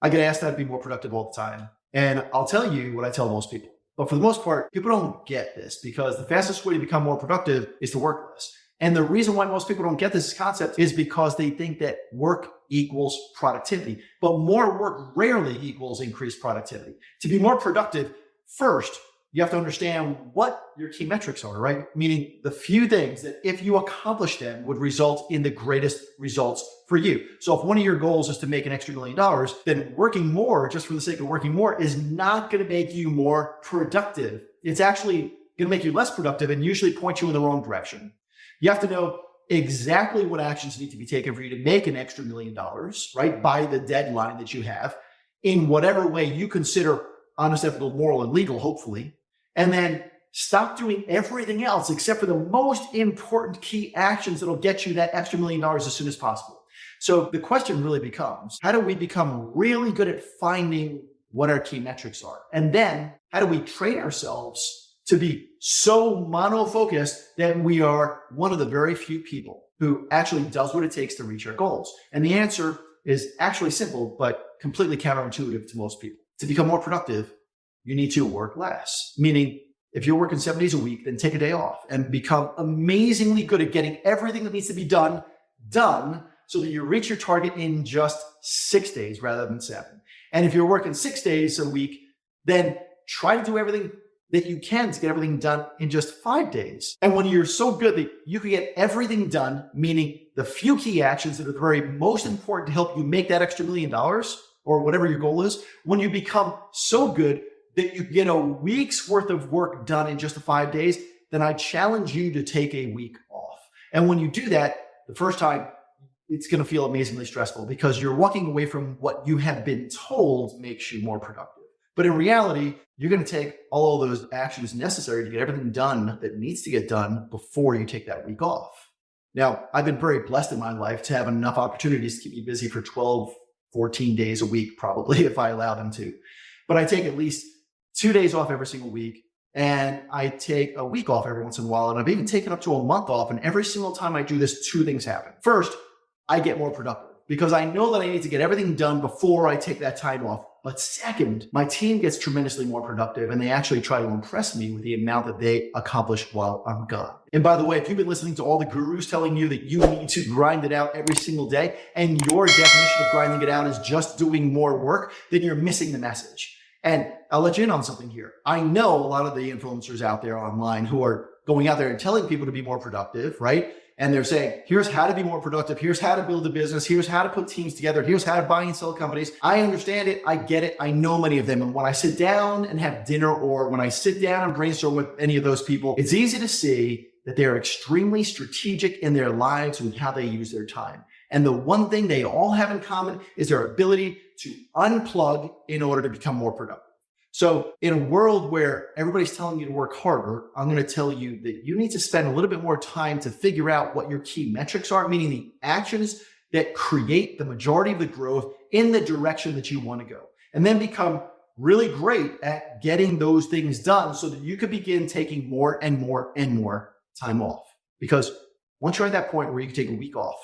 I get asked how to be more productive all the time. And I'll tell you what I tell most people. But for the most part, people don't get this because the fastest way to become more productive is to work less. And the reason why most people don't get this concept is because they think that work equals productivity. But more work rarely equals increased productivity. To be more productive, first, you have to understand what your key metrics are, right? Meaning the few things that if you accomplish them would result in the greatest results for you. So if one of your goals is to make an extra $1 million, then working more just for the sake of working more is not going to make you more productive. It's actually going to make you less productive and usually point you in the wrong direction. You have to know exactly what actions need to be taken for you to make an extra $1 million, right? By the deadline that you have in whatever way you consider honest, ethical, moral, and legal, hopefully. And then stop doing everything else except for the most important key actions that'll get you that extra $1 million as soon as possible. So the question really becomes, how do we become really good at finding what our key metrics are? And then how do we train ourselves to be so mono-focused that we are one of the very few people who actually does what it takes to reach our goals? And the answer is actually simple, but completely counterintuitive to most people. To become more productive, you need to work less. Meaning, if you're working 7 days a week, then take a day off and become amazingly good at getting everything that needs to be done so that you reach your target in just 6 days rather than 7. And if you're working 6 days a week, then try to do everything that you can to get everything done in just 5 days. And when you're so good that you can get everything done, meaning the few key actions that are the very most important to help you make that extra $1 million or whatever your goal is, when you become so good that you get a week's worth of work done in just 5 days, then I challenge you to take a week off. And when you do that, the first time, it's going to feel amazingly stressful because you're walking away from what you have been told makes you more productive. But in reality, you're going to take all of those actions necessary to get everything done that needs to get done before you take that week off. Now, I've been very blessed in my life to have enough opportunities to keep me busy for 12, 14 days a week, probably, if I allow them to. But I take at least 2 days off every single week, and I take a week off every once in a while, and I've even taken up to a month off, and every single time I do this, 2 things happen. First, I get more productive because I know that I need to get everything done before I take that time off. But second, my team gets tremendously more productive, and they actually try to impress me with the amount that they accomplish while I'm gone. And by the way, if you've been listening to all the gurus telling you that you need to grind it out every single day, and your definition of grinding it out is just doing more work, then you're missing the message. And I'll let you in on something here. I know a lot of the influencers out there online who are going out there and telling people to be more productive, right? And they're saying, here's how to be more productive. Here's how to build a business. Here's how to put teams together. Here's how to buy and sell companies. I understand it. I get it. I know many of them. And when I sit down and have dinner or when I sit down and brainstorm with any of those people, it's easy to see that they're extremely strategic in their lives with how they use their time. And the one thing they all have in common is their ability to unplug in order to become more productive. So in a world where everybody's telling you to work harder, I'm going to tell you that you need to spend a little bit more time to figure out what your key metrics are, meaning the actions that create the majority of the growth in the direction that you want to go. And then become really great at getting those things done so that you could begin taking more and more and more time off. Because once you're at that point where you can take a week off,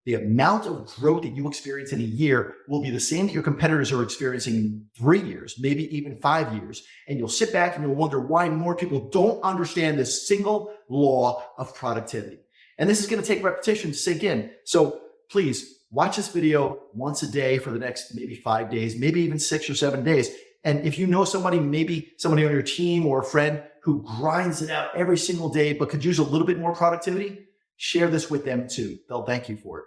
the amount of growth that you experience in a year will be the same that your competitors are experiencing in 3 years, maybe even 5 years. And you'll sit back and you'll wonder why more people don't understand this single law of productivity. And this is going to take repetition to sink in. So please watch this video once a day for the next maybe 5 days, maybe even 6 or 7 days. And if you know somebody, maybe somebody on your team or a friend who grinds it out every single day, but could use a little bit more productivity, share this with them too. They'll thank you for it.